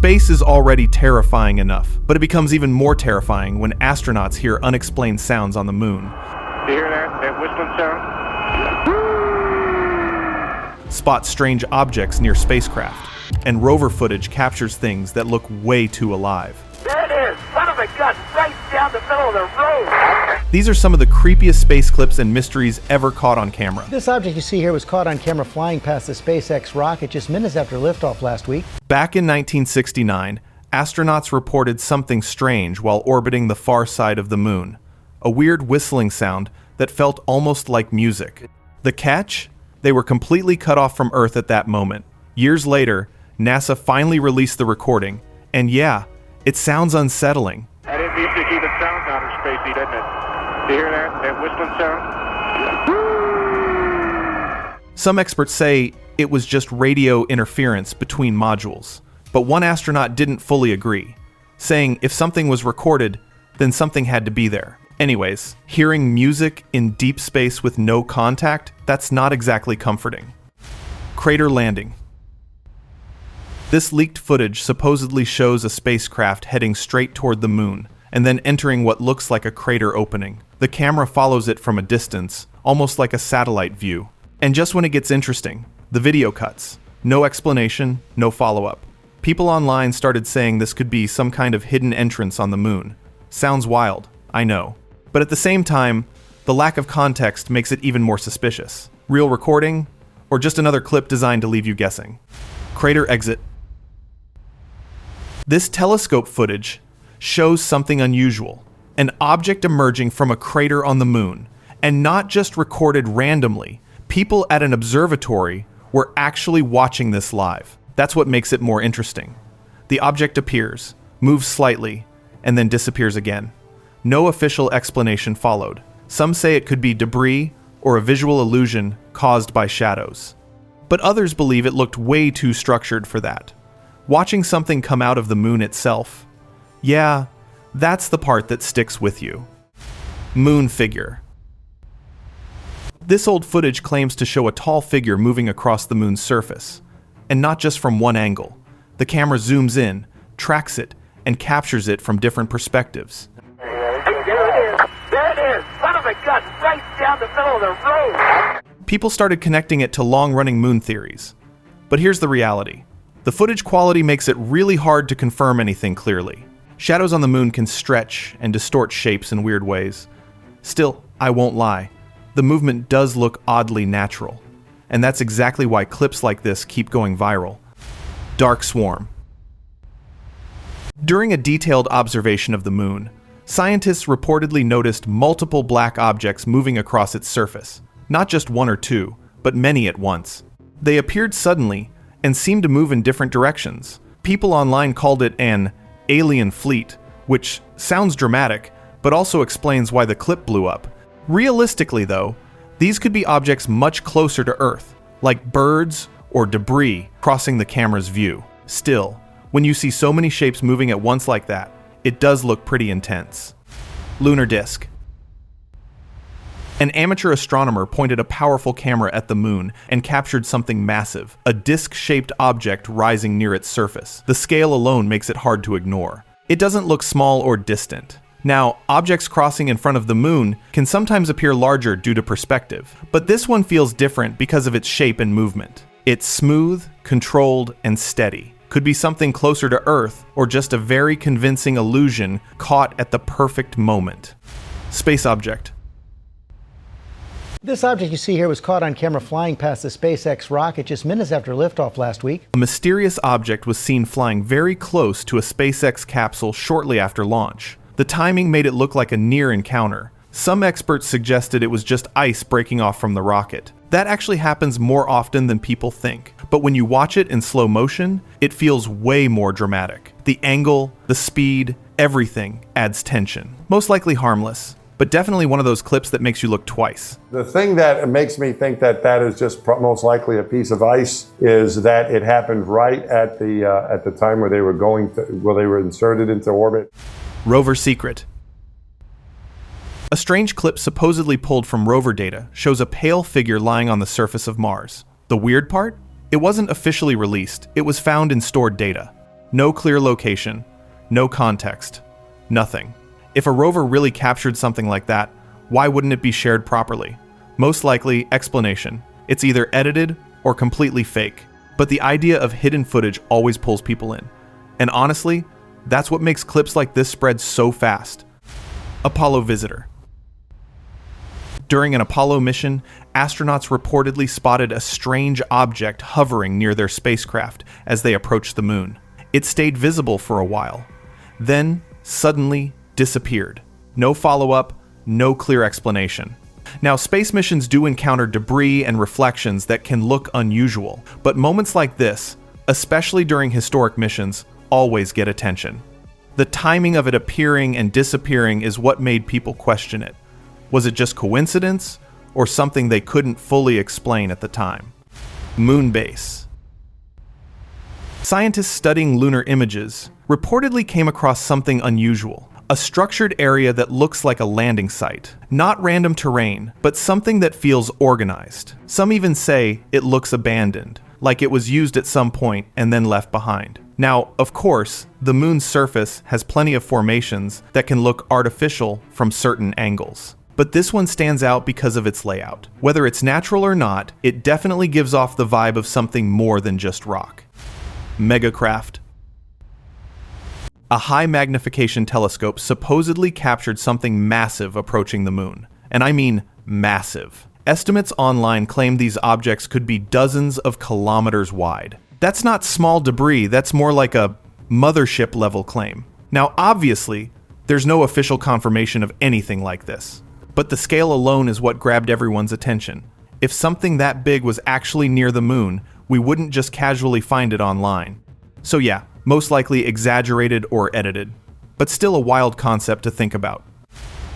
Space is already terrifying enough, but it becomes even more terrifying when astronauts hear unexplained sounds on the moon. You hear that whistling sound? Spot strange objects near spacecraft, and rover footage captures things that look way too alive. There it is! Son of a gun! Right down the middle of the road! These are some of the creepiest space clips and mysteries ever caught on camera. This object you see here was caught on camera flying past the SpaceX rocket just minutes after liftoff last week. Back in 1969, astronauts reported something strange while orbiting the far side of the moon. A weird whistling sound that felt almost like music. The catch? They were completely cut off from Earth at that moment. Years later, NASA finally released the recording, and yeah, it sounds unsettling. That is music even sounds outer spacey, doesn't it? You hear that whistling sound? Some experts say it was just radio interference between modules, but one astronaut didn't fully agree, saying if something was recorded, then something had to be there. Anyways, hearing music in deep space with no contact, that's not exactly comforting. Crater landing. This leaked footage supposedly shows a spacecraft heading straight toward the moon, and then entering what looks like a crater opening. The camera follows it from a distance, almost like a satellite view. And just when it gets interesting, the video cuts. No explanation, no follow-up. People online started saying this could be some kind of hidden entrance on the moon. Sounds wild, I know. But at the same time, the lack of context makes it even more suspicious. Real recording, or just another clip designed to leave you guessing? Crater exit. This telescope footage shows something unusual. An object emerging from a crater on the moon, and not just recorded randomly. People at an observatory were actually watching this live. That's what makes it more interesting. The object appears, moves slightly, and then disappears again. No official explanation followed. Some say it could be debris or a visual illusion caused by shadows. But others believe it looked way too structured for that. Watching something come out of the moon itself, yeah, that's the part that sticks with you. Moon figure. This old footage claims to show a tall figure moving across the moon's surface, and not just from one angle. The camera zooms in, tracks it, and captures it from different perspectives. There it is! There it is! Son of a gun! Right down the middle of the road! People started connecting it to long-running moon theories. But here's the reality. The footage quality makes it really hard to confirm anything clearly. Shadows on the moon can stretch and distort shapes in weird ways. Still, I won't lie, the movement does look oddly natural. And that's exactly why clips like this keep going viral. Dark swarm. During a detailed observation of the moon, scientists reportedly noticed multiple black objects moving across its surface. Not just one or two, but many at once. They appeared suddenly and seemed to move in different directions. People online called it an alien fleet, which sounds dramatic, but also explains why the clip blew up. Realistically though, these could be objects much closer to Earth, like birds or debris crossing the camera's view. Still, when you see so many shapes moving at once like that, it does look pretty intense. Lunar disk. An amateur astronomer pointed a powerful camera at the moon and captured something massive, a disc-shaped object rising near its surface. The scale alone makes it hard to ignore. It doesn't look small or distant. Now, objects crossing in front of the moon can sometimes appear larger due to perspective, but this one feels different because of its shape and movement. It's smooth, controlled, and steady. Could be something closer to Earth, or just a very convincing illusion caught at the perfect moment. Space object. This object you see here was caught on camera flying past the SpaceX rocket just minutes after liftoff last week. A mysterious object was seen flying very close to a SpaceX capsule shortly after launch. The timing made it look like a near encounter. Some experts suggested it was just ice breaking off from the rocket. That actually happens more often than people think, but when you watch it in slow motion, it feels way more dramatic. The angle, the speed, everything adds tension. Most likely harmless, but definitely one of those clips that makes you look twice. The thing that makes me think that that is just most likely a piece of ice is that it happened right at the time where they were inserted into orbit. Rover secret. A strange clip supposedly pulled from rover data shows a pale figure lying on the surface of Mars. The weird part? It wasn't officially released, it was found in stored data. No clear location, no context, nothing. If a rover really captured something like that, why wouldn't it be shared properly? Most likely, explanation. It's either edited or completely fake. But the idea of hidden footage always pulls people in. And honestly, that's what makes clips like this spread so fast. Apollo visitor. During an Apollo mission, astronauts reportedly spotted a strange object hovering near their spacecraft as they approached the moon. It stayed visible for a while, then suddenly disappeared. No follow-up, no clear explanation. Now, space missions do encounter debris and reflections that can look unusual, but moments like this, especially during historic missions, always get attention. The timing of it appearing and disappearing is what made people question it. Was it just coincidence, or something they couldn't fully explain at the time? Moon base. Scientists studying lunar images reportedly came across something unusual. A structured area that looks like a landing site. Not random terrain, but something that feels organized. Some even say it looks abandoned, like it was used at some point and then left behind. Now, of course, the moon's surface has plenty of formations that can look artificial from certain angles. But this one stands out because of its layout. Whether it's natural or not, it definitely gives off the vibe of something more than just rock. Megacraft. A high magnification telescope supposedly captured something massive approaching the moon. And I mean massive. Estimates online claim these objects could be dozens of kilometers wide. That's not small debris, that's more like a mothership level claim. Now, obviously, there's no official confirmation of anything like this. But the scale alone is what grabbed everyone's attention. If something that big was actually near the moon, we wouldn't just casually find it online. So yeah, most likely exaggerated or edited, but still a wild concept to think about.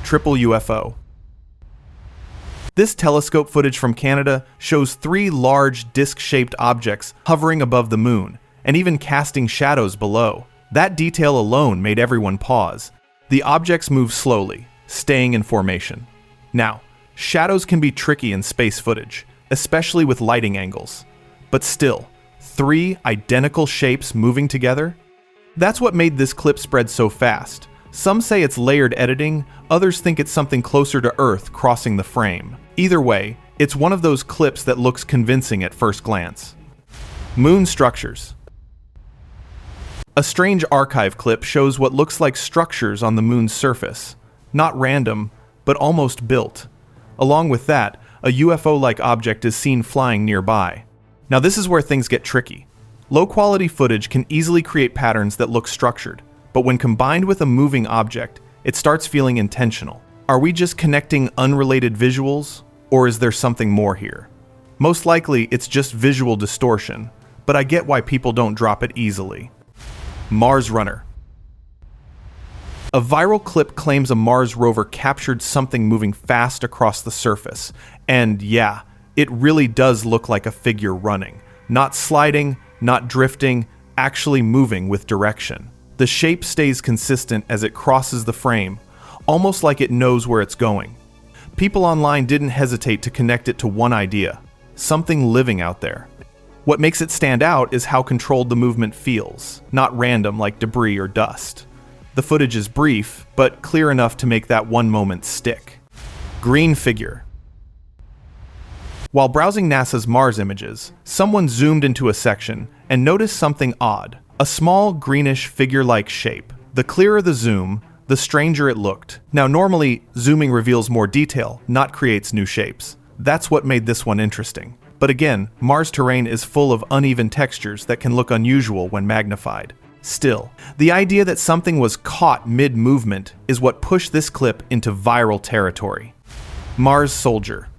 Triple UFO. This telescope footage from Canada shows 3 large disc-shaped objects hovering above the moon, and even casting shadows below. That detail alone made everyone pause. The objects move slowly, staying in formation. Now, shadows can be tricky in space footage, especially with lighting angles. But still, 3 identical shapes moving together? That's what made this clip spread so fast. Some say it's layered editing, others think it's something closer to Earth crossing the frame. Either way, it's one of those clips that looks convincing at first glance. Moon structures. A strange archive clip shows what looks like structures on the moon's surface. Not random, but almost built. Along with that, a UFO-like object is seen flying nearby. Now this is where things get tricky. Low-quality footage can easily create patterns that look structured, but when combined with a moving object, it starts feeling intentional. Are we just connecting unrelated visuals, or is there something more here? Most likely, it's just visual distortion, but I get why people don't drop it easily. Mars Runner. A viral clip claims a Mars rover captured something moving fast across the surface, and yeah, it really does look like a figure running. Not sliding, not drifting, actually moving with direction. The shape stays consistent as it crosses the frame, almost like it knows where it's going. People online didn't hesitate to connect it to one idea: something living out there. What makes it stand out is how controlled the movement feels, not random like debris or dust. The footage is brief, but clear enough to make that one moment stick. Green figure. While browsing NASA's Mars images, someone zoomed into a section and noticed something odd. A small, greenish figure-like shape. The clearer the zoom, the stranger it looked. Now normally, zooming reveals more detail, not creates new shapes. That's what made this one interesting. But again, Mars terrain is full of uneven textures that can look unusual when magnified. Still, the idea that something was caught mid-movement is what pushed this clip into viral territory. Mars soldier.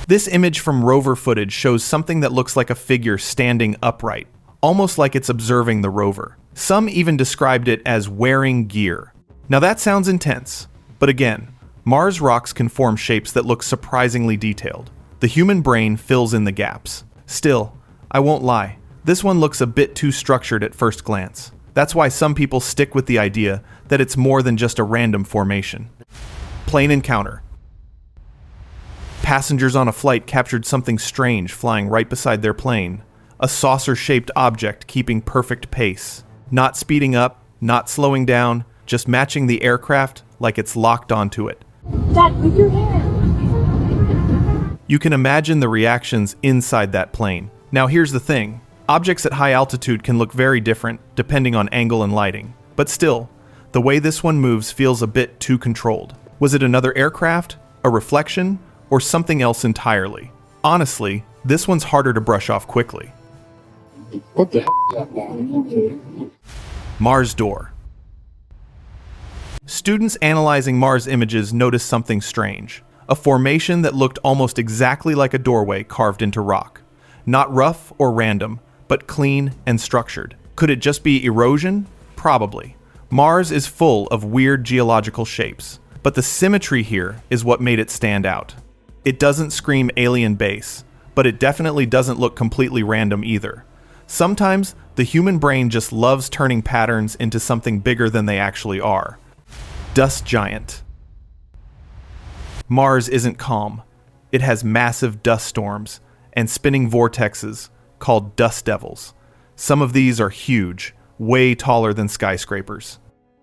This image from rover footage shows something that looks like a figure standing upright, almost like it's observing the rover. Some even described it as wearing gear. Now that sounds intense, but again, Mars rocks can form shapes that look surprisingly detailed. The human brain fills in the gaps. Still, I won't lie, this one looks a bit too structured at first glance. That's why some people stick with the idea that it's more than just a random formation. Plane encounter. Passengers on a flight captured something strange flying right beside their plane. a saucer-shaped object keeping perfect pace. Not speeding up, not slowing down, just matching the aircraft like it's locked onto it. Dad, move your hair. You can imagine the reactions inside that plane. Now here's the thing. Objects at high altitude can look very different depending on angle and lighting. But still, the way this one moves feels a bit too controlled. Was it another aircraft, a reflection, or something else entirely? Honestly, this one's harder to brush off quickly. What the hell is that, man? Mars door. Students analyzing Mars images noticed something strange. A formation that looked almost exactly like a doorway carved into rock. Not rough or random, but clean and structured. Could it just be erosion? Probably. Mars is full of weird geological shapes, but the symmetry here is what made it stand out. It doesn't scream alien base, but it definitely doesn't look completely random either. Sometimes the human brain just loves turning patterns into something bigger than they actually are. Dust giant. Mars isn't calm. It has massive dust storms and spinning vortexes called dust devils. Some of these are huge, way taller than skyscrapers.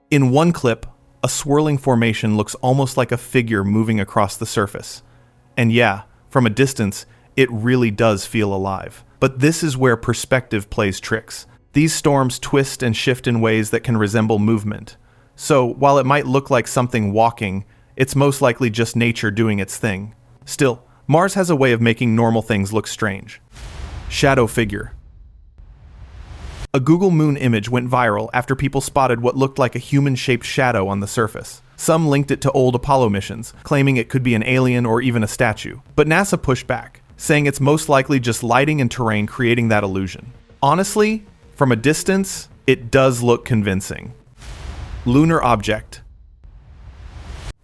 In one clip, a swirling formation looks almost like a figure moving across the surface. And yeah, from a distance, it really does feel alive. But this is where perspective plays tricks. These storms twist and shift in ways that can resemble movement. So, while it might look like something walking, it's most likely just nature doing its thing. Still, Mars has a way of making normal things look strange. Shadow figure. A Google Moon image went viral after people spotted what looked like a human-shaped shadow on the surface. Some linked it to old Apollo missions, claiming it could be an alien or even a statue. But NASA pushed back, saying it's most likely just lighting and terrain creating that illusion. Honestly, from a distance, it does look convincing. Lunar object.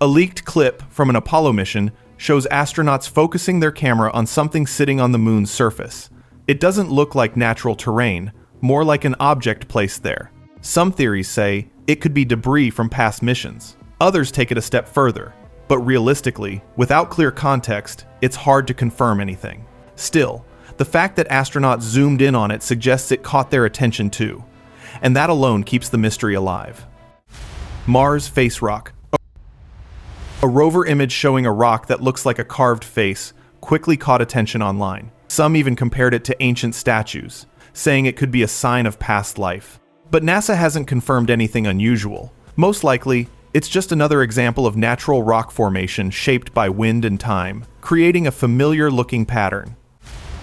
A leaked clip from an Apollo mission shows astronauts focusing their camera on something sitting on the moon's surface. It doesn't look like natural terrain, more like an object placed there. Some theories say it could be debris from past missions. Others take it a step further, but realistically, without clear context, it's hard to confirm anything. Still, the fact that astronauts zoomed in on it suggests it caught their attention too, and that alone keeps the mystery alive. Mars face rock. A rover image showing a rock that looks like a carved face quickly caught attention online. Some even compared it to ancient statues, saying it could be a sign of past life. But NASA hasn't confirmed anything unusual. Most likely, it's just another example of natural rock formation shaped by wind and time, creating a familiar-looking pattern.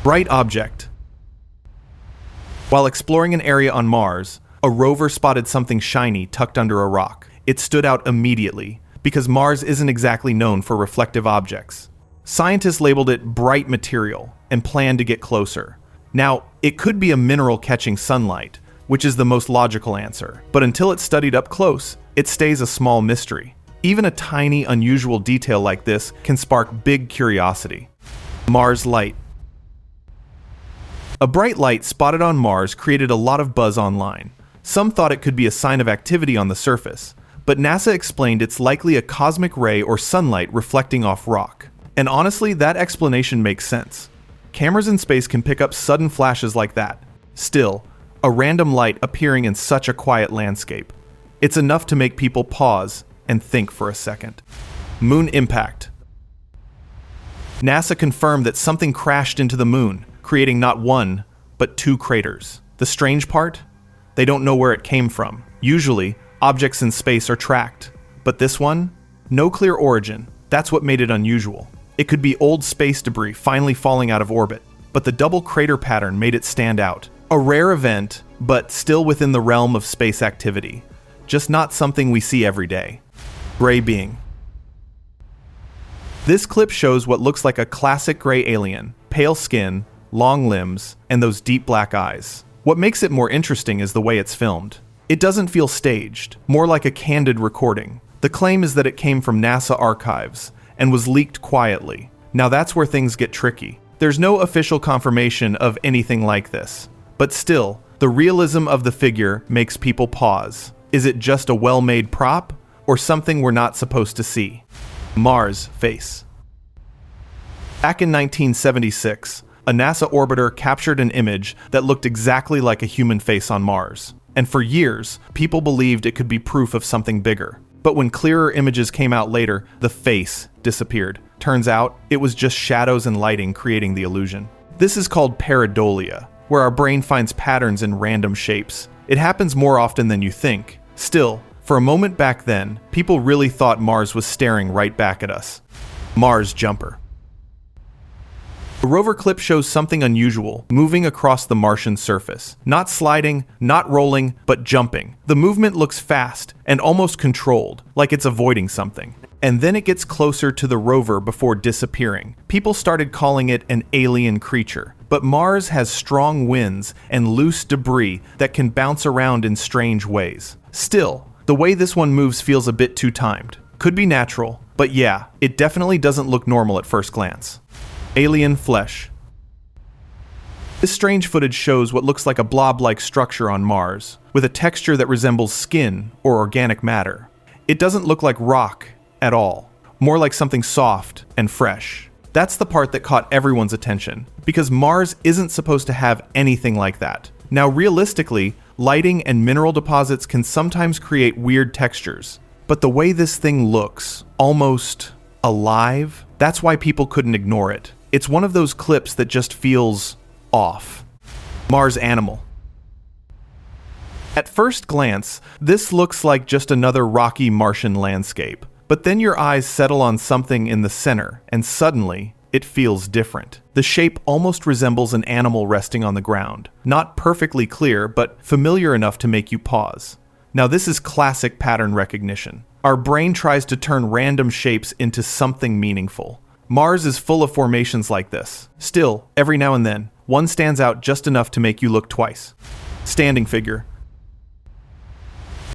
Bright object. While exploring an area on Mars, a rover spotted something shiny tucked under a rock. It stood out immediately, because Mars isn't exactly known for reflective objects. Scientists labeled it bright material and planned to get closer. Now, it could be a mineral catching sunlight, which is the most logical answer, but until it's studied up close, it stays a small mystery. Even a tiny, unusual detail like this can spark big curiosity. Mars light. A bright light spotted on Mars created a lot of buzz online. Some thought it could be a sign of activity on the surface, but NASA explained it's likely a cosmic ray or sunlight reflecting off rock. And honestly, that explanation makes sense. Cameras in space can pick up sudden flashes like that. Still, a random light appearing in such a quiet landscape. It's enough to make people pause and think for a second. Moon impact. NASA confirmed that something crashed into the moon, creating not one, but 2 craters. The strange part? They don't know where it came from. Usually, objects in space are tracked, but this one? No clear origin. That's what made it unusual. It could be old space debris finally falling out of orbit, but the double crater pattern made it stand out. A rare event, but still within the realm of space activity. Just not something we see every day. Gray being. This clip shows what looks like a classic gray alien, pale skin, long limbs, and those deep black eyes. What makes it more interesting is the way it's filmed. It doesn't feel staged, more like a candid recording. The claim is that it came from NASA archives and was leaked quietly. Now that's where things get tricky. There's no official confirmation of anything like this. But still, the realism of the figure makes people pause. Is it just a well-made prop, or something we're not supposed to see? Mars face. Back in 1976, a NASA orbiter captured an image that looked exactly like a human face on Mars. And for years, people believed it could be proof of something bigger. But when clearer images came out later, the face disappeared. Turns out, it was just shadows and lighting creating the illusion. This is called pareidolia, where our brain finds patterns in random shapes. It happens more often than you think. Still, for a moment back then, people really thought Mars was staring right back at us. Mars jumper. The rover clip shows something unusual, moving across the Martian surface. Not sliding, not rolling, but jumping. The movement looks fast and almost controlled, like it's avoiding something. And then it gets closer to the rover before disappearing. People started calling it an alien creature. But Mars has strong winds and loose debris that can bounce around in strange ways. Still, the way this one moves feels a bit too timed. Could be natural, but yeah, it definitely doesn't look normal at first glance. Alien flesh. This strange footage shows what looks like a blob-like structure on Mars, with a texture that resembles skin or organic matter. It doesn't look like rock at all, more like something soft and fresh. That's the part that caught everyone's attention, because Mars isn't supposed to have anything like that. Now, realistically, lighting and mineral deposits can sometimes create weird textures, but the way this thing looks, almost alive, that's why people couldn't ignore it. It's one of those clips that just feels off. Mars animal. At first glance, this looks like just another rocky Martian landscape. But then your eyes settle on something in the center, and suddenly, it feels different. The shape almost resembles an animal resting on the ground. Not perfectly clear, but familiar enough to make you pause. Now this is classic pattern recognition. Our brain tries to turn random shapes into something meaningful. Mars is full of formations like this. Still, every now and then, one stands out just enough to make you look twice. Standing figure.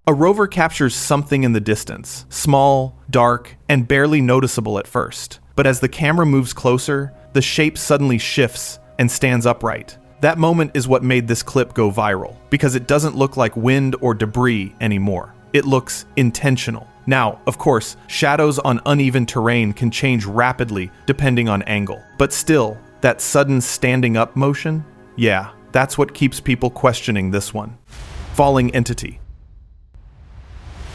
A rover captures something in the distance, small, dark, and barely noticeable at first. But as the camera moves closer, the shape suddenly shifts and stands upright. That moment is what made this clip go viral, because it doesn't look like wind or debris anymore. It looks intentional. Now, of course, shadows on uneven terrain can change rapidly depending on angle. But still, that sudden standing up motion? Yeah, that's what keeps people questioning this one. Falling entity.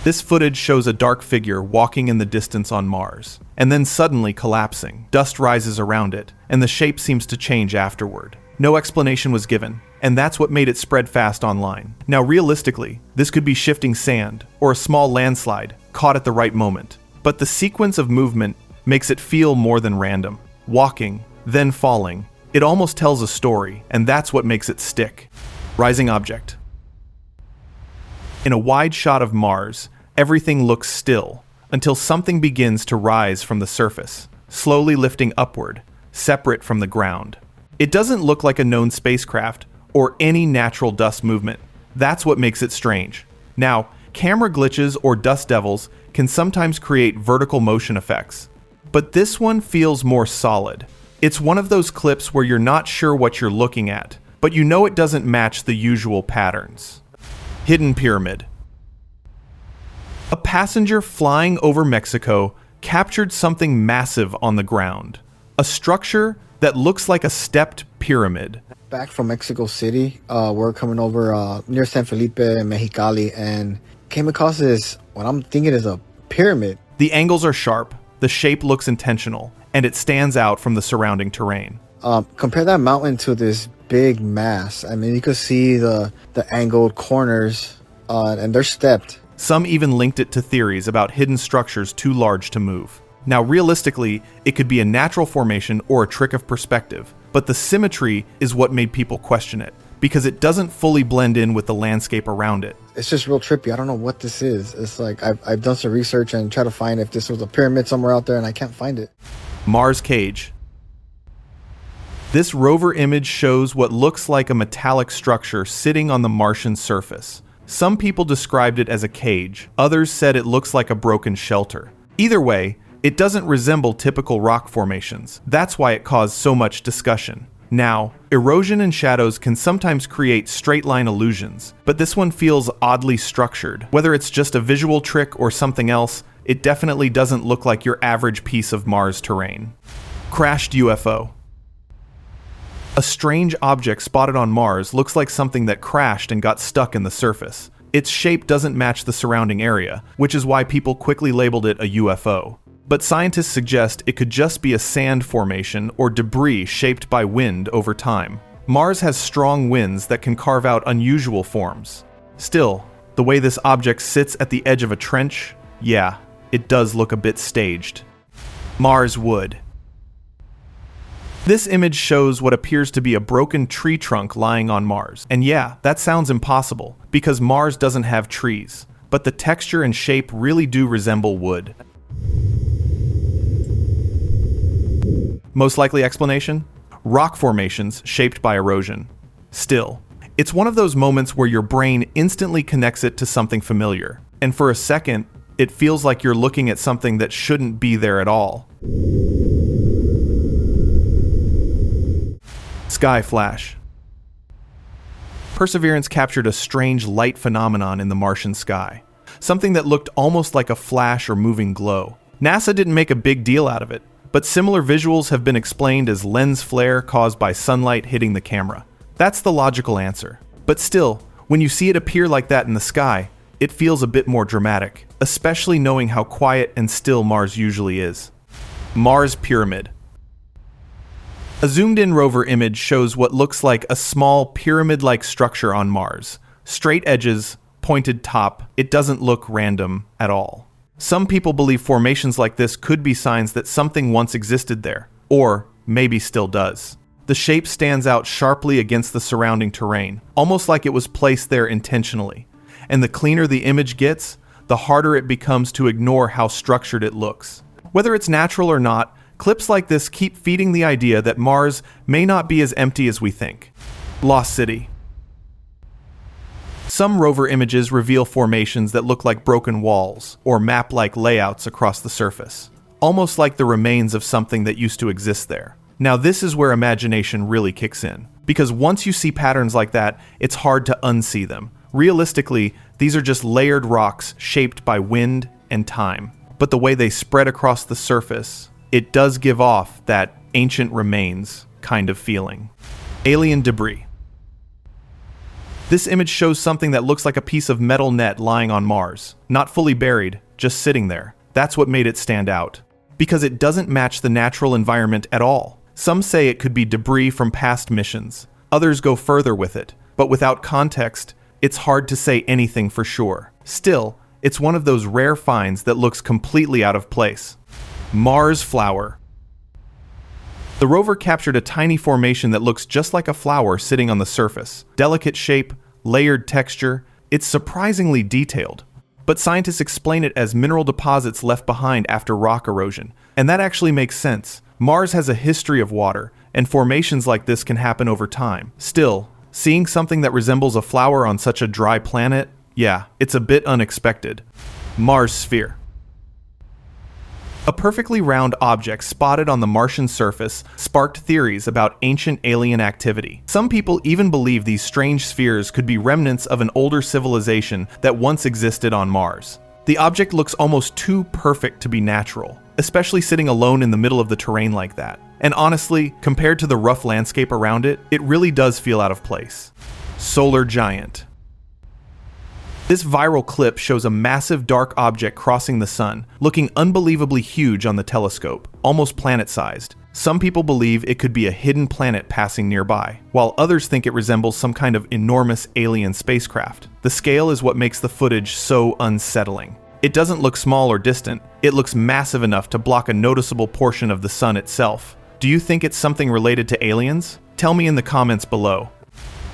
This footage shows a dark figure walking in the distance on Mars, and then suddenly collapsing. Dust rises around it, and the shape seems to change afterward. No explanation was given, and that's what made it spread fast online. Now realistically, this could be shifting sand, or a small landslide, caught at the right moment. But the sequence of movement makes it feel more than random. Walking, then falling. It almost tells a story, and that's what makes it stick. Rising object. In a wide shot of Mars, everything looks still, until something begins to rise from the surface, slowly lifting upward, separate from the ground. It doesn't look like a known spacecraft, or any natural dust movement. That's what makes it strange. Now, camera glitches or dust devils can sometimes create vertical motion effects, but this one feels more solid. It's one of those clips where you're not sure what you're looking at, but you know it doesn't match the usual patterns. Hidden pyramid. A passenger flying over Mexico captured something massive on the ground. A structure that looks like a stepped pyramid. Back from Mexico City, we're coming over near San Felipe and Mexicali, and came across this, what I'm thinking is a pyramid. The angles are sharp, the shape looks intentional, and it stands out from the surrounding terrain. Compare that mountain to this big mass. I mean, you could see the angled corners, and they're stepped. Some even linked it to theories about hidden structures too large to move. Now, realistically, it could be a natural formation or a trick of perspective, but the symmetry is what made people question it, because it doesn't fully blend in with the landscape around it. It's just real trippy. I don't know what this is. It's like I've done some research and tried to find if this was a pyramid somewhere out there, and I can't find it. Mars cage. This rover image shows what looks like a metallic structure sitting on the Martian surface. Some people described it as a cage. Others said it looks like a broken shelter. Either way, it doesn't resemble typical rock formations. That's why it caused so much discussion. Now, erosion and shadows can sometimes create straight-line illusions, but this one feels oddly structured. Whether it's just a visual trick or something else, it definitely doesn't look like your average piece of Mars terrain. Crashed UFO. A strange object spotted on Mars looks like something that crashed and got stuck in the surface. Its shape doesn't match the surrounding area, which is why people quickly labeled it a UFO. But scientists suggest it could just be a sand formation or debris shaped by wind over time. Mars has strong winds that can carve out unusual forms. Still, the way this object sits at the edge of a trench, yeah, it does look a bit staged. Mars wood. This image shows what appears to be a broken tree trunk lying on Mars. And yeah, that sounds impossible, because Mars doesn't have trees. But the texture and shape really do resemble wood. Most likely explanation? Rock formations shaped by erosion. Still, it's one of those moments where your brain instantly connects it to something familiar. And for a second, it feels like you're looking at something that shouldn't be there at all. Sky flash. Perseverance captured a strange light phenomenon in the Martian sky. Something that looked almost like a flash or moving glow. NASA didn't make a big deal out of it, but similar visuals have been explained as lens flare caused by sunlight hitting the camera. That's the logical answer. But still, when you see it appear like that in the sky, it feels a bit more dramatic, especially knowing how quiet and still Mars usually is. Mars Pyramid. A zoomed-in rover image shows what looks like a small pyramid-like structure on Mars. Straight edges, pointed top, it doesn't look random at all. Some people believe formations like this could be signs that something once existed there, or maybe still does. The shape stands out sharply against the surrounding terrain, almost like it was placed there intentionally. And the cleaner the image gets, the harder it becomes to ignore how structured it looks. Whether it's natural or not, clips like this keep feeding the idea that Mars may not be as empty as we think. Lost City. Some rover images reveal formations that look like broken walls or map-like layouts across the surface, almost like the remains of something that used to exist there. Now this is where imagination really kicks in, because once you see patterns like that, it's hard to unsee them. Realistically, these are just layered rocks shaped by wind and time. But the way they spread across the surface, it does give off that ancient remains kind of feeling. Alien debris. This image shows something that looks like a piece of metal net lying on Mars. Not fully buried, just sitting there. That's what made it stand out. Because it doesn't match the natural environment at all. Some say it could be debris from past missions. Others go further with it. But without context, it's hard to say anything for sure. Still, it's one of those rare finds that looks completely out of place. Mars flower. The rover captured a tiny formation that looks just like a flower sitting on the surface. Delicate shape, layered texture, it's surprisingly detailed. But scientists explain it as mineral deposits left behind after rock erosion. And that actually makes sense. Mars has a history of water, and formations like this can happen over time. Still, seeing something that resembles a flower on such a dry planet, yeah, it's a bit unexpected. Mars sphere. A perfectly round object spotted on the Martian surface sparked theories about ancient alien activity. Some people even believe these strange spheres could be remnants of an older civilization that once existed on Mars. The object looks almost too perfect to be natural, especially sitting alone in the middle of the terrain like that. And honestly, compared to the rough landscape around it, it really does feel out of place. Solar giant. This viral clip shows a massive dark object crossing the sun, looking unbelievably huge on the telescope, almost planet-sized. Some people believe it could be a hidden planet passing nearby, while others think it resembles some kind of enormous alien spacecraft. The scale is what makes the footage so unsettling. It doesn't look small or distant, it looks massive enough to block a noticeable portion of the sun itself. Do you think it's something related to aliens? Tell me in the comments below.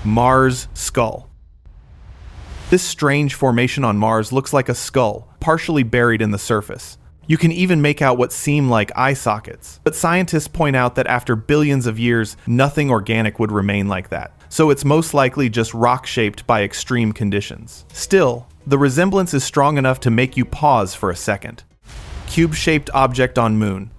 Mars skull. This strange formation on Mars looks like a skull, partially buried in the surface. You can even make out what seem like eye sockets. But scientists point out that after billions of years, nothing organic would remain like that. So it's most likely just rock-shaped by extreme conditions. Still, the resemblance is strong enough to make you pause for a second. Cube-shaped object on moon.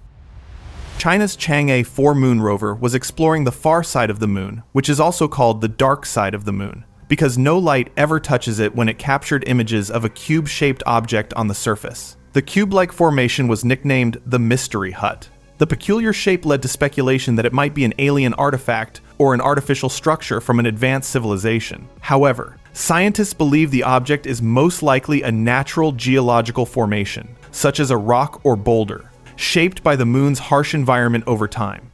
China's Chang'e 4 moon rover was exploring the far side of the moon, which is also called the dark side of the moon, because no light ever touches it when it captured images of a cube-shaped object on the surface. The cube-like formation was nicknamed the Mystery Hut. The peculiar shape led to speculation that it might be an alien artifact or an artificial structure from an advanced civilization. However, scientists believe the object is most likely a natural geological formation, such as a rock or boulder, shaped by the moon's harsh environment over time.